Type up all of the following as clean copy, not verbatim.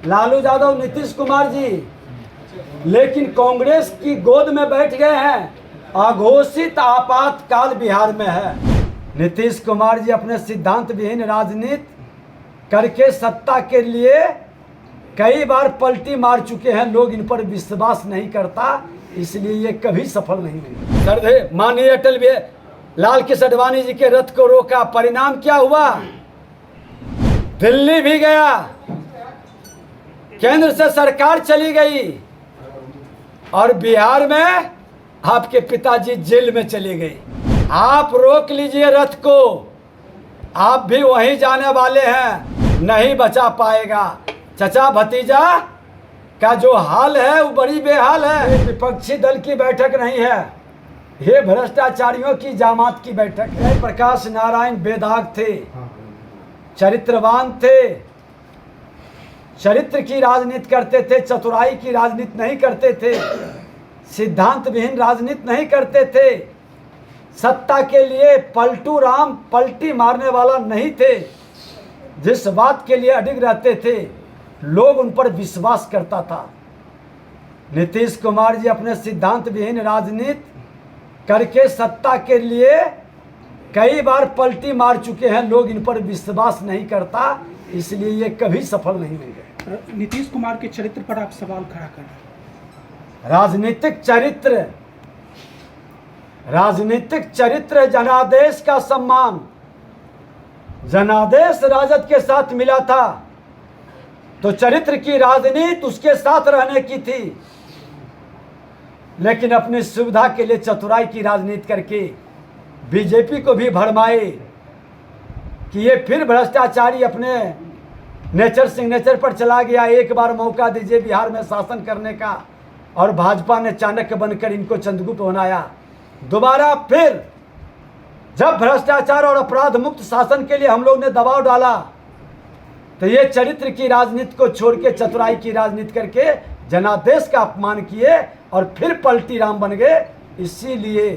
लालू यादव, नीतीश कुमार जी, लेकिन कांग्रेस की गोद में बैठ गए हैं। अघोषित आपातकाल बिहार में है। नीतीश कुमार जी अपने सिद्धांत विहीन राजनीति करके सत्ता के लिए कई बार पलटी मार चुके हैं। लोग इन पर विश्वास नहीं करता, इसलिए ये कभी सफल नहीं हुए। सर, माननीय अटल बिहारी लाल कृष्ण आडवाणी जी के रथ को रोका, परिणाम क्या हुआ? दिल्ली भी गया, केंद्र से सरकार चली गई और बिहार में आपके पिताजी जेल में चले गए। आप रोक लीजिए रथ को, आप भी वहीं जाने वाले हैं, नहीं बचा पाएगा। चचा भतीजा का जो हाल है वो बड़ी बेहाल है। विपक्षी दल की बैठक नहीं है, ये भ्रष्टाचारियों की जामात की बैठक है। प्रकाश नारायण बेदाग थे, चरित्रवान थे, चरित्र की राजनीति करते थे, चतुराई की राजनीति नहीं करते थे, सिद्धांत विहीन राजनीति नहीं करते थे, सत्ता के लिए पलटू राम पलटी मारने वाला नहीं थे। जिस बात के लिए अडिग रहते थे लोग उन पर विश्वास करता था। नीतीश कुमार जी अपने सिद्धांत विहीन राजनीति करके सत्ता के लिए कई बार पलटी मार चुके हैं। लोग इन पर विश्वास नहीं करता, इसलिए ये कभी सफल नहीं होंगे। नीतीश कुमार के चरित्र पर आप सवाल खड़ा कर रहे हैं। राजनीतिक चरित्र जनादेश का सम्मान। जनादेश राजद के साथ मिला था तो चरित्र की राजनीति उसके साथ रहने की थी, लेकिन अपनी सुविधा के लिए चतुराई की राजनीति करके बीजेपी को भी भरमाए कि ये फिर भ्रष्टाचारी अपने नेचर सिग्नेचर पर चला गया। एक बार मौका दीजिए बिहार में शासन करने का, और भाजपा ने चाणक्य बनकर इनको चंद्रगुप्त बनाया। दोबारा फिर जब भ्रष्टाचार और अपराध मुक्त शासन के लिए हम लोग ने दबाव डाला तो ये चरित्र की राजनीति को छोड़ के चतुराई की राजनीति करके जनादेश का अपमान किए और फिर पलटी राम बन गए। इसीलिए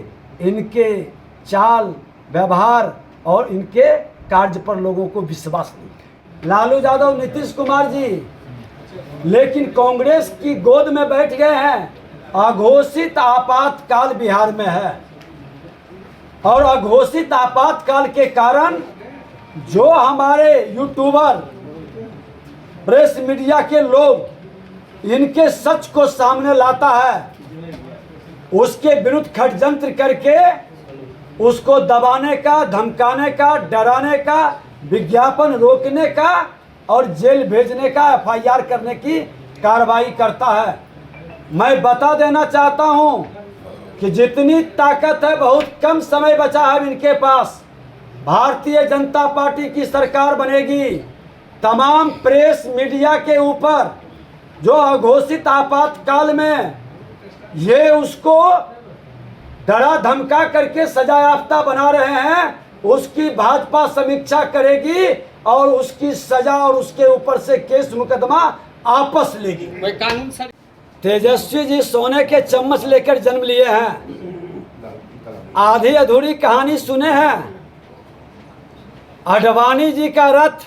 इनके चाल व्यवहार और इनके कार्य पर लोगों को विश्वास नहीं। लालू यादव, नीतीश कुमार जी, लेकिन कांग्रेस की गोद में बैठ गए हैं। अघोषित आपातकाल बिहार में है और अघोषित आपातकाल के कारण जो हमारे यूट्यूबर, प्रेस मीडिया के लोग इनके सच को सामने लाता है, उसके विरुद्ध षड्यंत्र करके उसको दबाने का, धमकाने का, डराने का, विज्ञापन रोकने का और जेल भेजने का, एफआईआर करने की कार्रवाई करता है। मैं बता देना चाहता हूं कि जितनी ताकत है बहुत कम समय बचा है इनके पास। भारतीय जनता पार्टी की सरकार बनेगी, तमाम प्रेस मीडिया के ऊपर जो अघोषित आपातकाल में ये उसको डरा धमका करके सजायाफ्ता बना रहे हैं, उसकी भाजपा समीक्षा करेगी और उसकी सजा और उसके ऊपर से केस मुकदमा आपस लेगी। कानून सर तेजस्वी जी सोने के चम्मच लेकर जन्म लिए हैं, आधी अधूरी कहानी सुने हैं। आडवाणी जी का रथ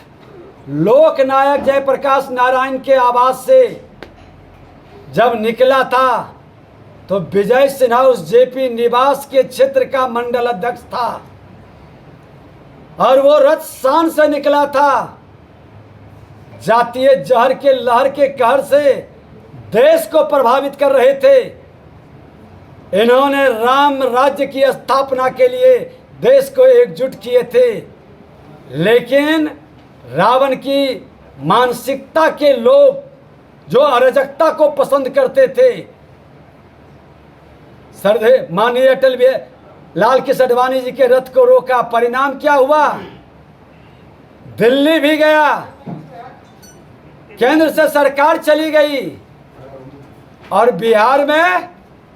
लोक नायक जयप्रकाश नारायण के आवास से जब निकला था तो विजय सिन्हा उस जेपी निवास के क्षेत्र का मंडल अध्यक्ष था और वो रथ शान से निकला था। जातीय जहर के लहर के कहर से देश को प्रभावित कर रहे थे। इन्होंने राम राज्य की स्थापना के लिए देश को एकजुट किए थे, लेकिन रावण की मानसिकता के लोग जो अराजकता को पसंद करते थे। सर, माननीय अटल बिहारी लाल कृष्ण आडवाणी जी के रथ को रोका, परिणाम क्या हुआ? दिल्ली भी गया, केंद्र से सरकार चली गई और बिहार में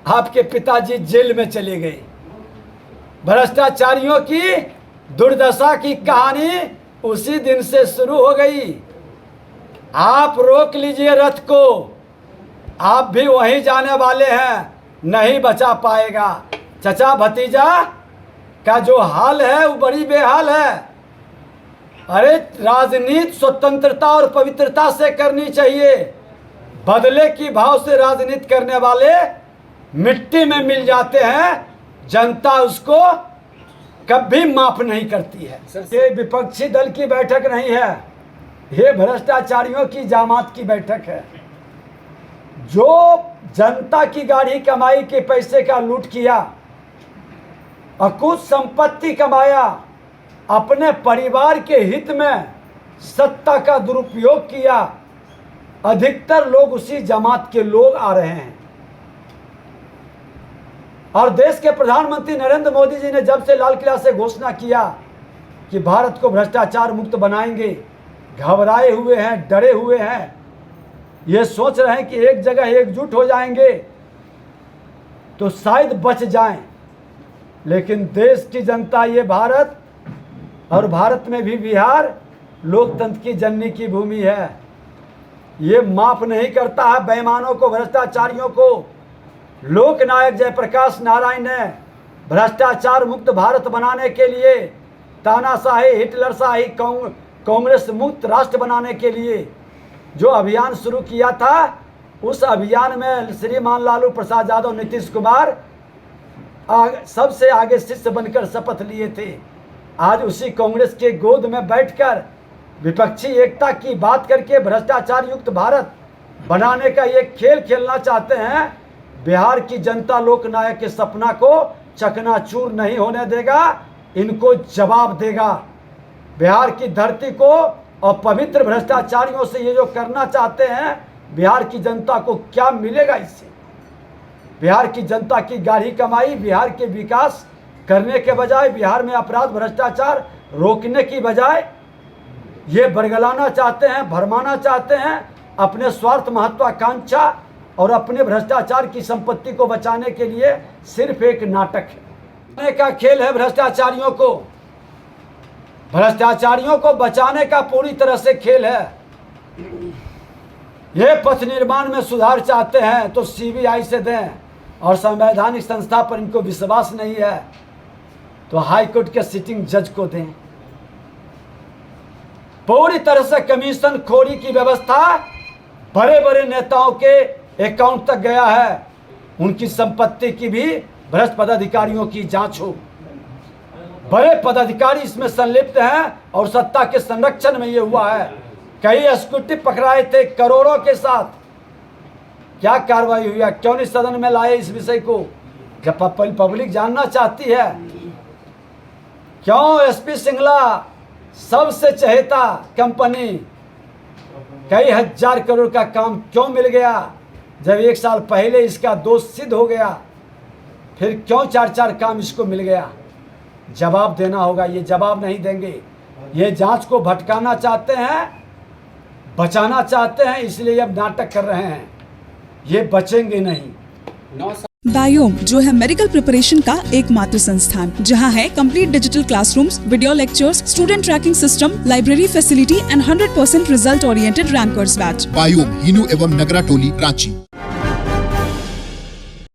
आपके पिताजी जेल में चले गए। भ्रष्टाचारियों की दुर्दशा की कहानी उसी दिन से शुरू हो गई। आप रोक लीजिए रथ को, आप भी वहीं जाने वाले हैं, नहीं बचा पाएगा। चचा भतीजा का जो हाल है वो बड़ी बेहाल है। अरे राजनीति स्वतंत्रता और पवित्रता से करनी चाहिए। बदले की भाव से राजनीति करने वाले मिट्टी में मिल जाते हैं, जनता उसको कभी माफ नहीं करती है। ये विपक्षी दल की बैठक नहीं है, ये भ्रष्टाचारियों की जामात की बैठक है। जो जनता की गाढ़ी कमाई के पैसे का लूट किया, अकुत संपत्ति कमाया, अपने परिवार के हित में सत्ता का दुरुपयोग किया, अधिकतर लोग उसी जमात के लोग आ रहे हैं। और देश के प्रधानमंत्री नरेंद्र मोदी जी ने जब से लाल किला से घोषणा किया कि भारत को भ्रष्टाचार मुक्त बनाएंगे, घबराए हुए हैं, डरे हुए हैं, ये सोच रहे हैं कि एक जगह एकजुट हो जाएंगे तो शायद बच जाएं। लेकिन देश की जनता, ये भारत और भारत में भी बिहार लोकतंत्र की जननी की भूमि है, ये माफ नहीं करता है बेईमानों को, भ्रष्टाचारियों को। लोकनायक जयप्रकाश नारायण ने भ्रष्टाचार मुक्त भारत बनाने के लिए, तानाशाही हिटलरशाही कांग्रेस मुक्त राष्ट्र बनाने के लिए जो अभियान शुरू किया था, उस अभियान में श्रीमान लालू प्रसाद यादव, नीतीश कुमार सबसे आगे शिष्य बनकर शपथ लिए थे। आज उसी कांग्रेस के गोद में बैठकर विपक्षी एकता की बात करके भ्रष्टाचार युक्त भारत बनाने का ये खेल खेलना चाहते हैं। बिहार की जनता लोकनायक के सपना को चकनाचूर नहीं होने देगा, इनको जवाब देगा। बिहार की धरती को और पवित्र भ्रष्टाचारियों से ये जो करना चाहते हैं, बिहार की जनता को क्या मिलेगा इससे? बिहार की जनता की गाढ़ी कमाई, बिहार के विकास करने के बजाय, बिहार में अपराध भ्रष्टाचार रोकने की बजाय ये बरगलाना चाहते हैं, भरमाना चाहते हैं। अपने स्वार्थ, महत्वाकांक्षा और अपने भ्रष्टाचार की संपत्ति को बचाने के लिए सिर्फ एक नाटक है का खेल है। भ्रष्टाचारियों को बचाने का पूरी तरह से खेल है। ये पथ निर्माण में सुधार चाहते हैं तो सीबीआई से दें, और संवैधानिक संस्था पर इनको विश्वास नहीं है तो हाईकोर्ट के सिटिंग जज को दें। पूरी तरह से कमीशन खोरी की व्यवस्था बड़े बड़े नेताओं के अकाउंट तक गया है, उनकी संपत्ति की भी भ्रष्ट पदाधिकारियों की जांच हो। बड़े पदाधिकारी इसमें संलिप्त हैं और सत्ता के संरक्षण में ये हुआ है। कई एग्जीक्यूटिव पकड़ाए थे करोड़ों के साथ। क्या कार्रवाई हुई है? क्यों नहीं सदन में लाए इस विषय को? जब पब्लिक जानना चाहती है। क्यों एसपी सिंगला सबसे चहेता कंपनी, कई हजार करोड़ का काम क्यों मिल गया जब 1 साल पहले इसका दोष सिद्ध हो गया? फिर क्यों 4-4 काम इसको मिल गया? जवाब देना होगा। ये जवाब नहीं देंगे। ये जांच को भटकाना चाहते हैं, बचाना चाहते हैं, इसलिए अब नाटक कर रहे हैं। ये बचेंगे नहीं। बायोम जो है मेडिकल प्रिपरेशन का एकमात्र संस्थान, जहां है complete digital classrooms, video lectures, student tracking system, library facility and 100% result oriented rankers batch. Biome, Hinoo एवं नगरा टोली, रांची।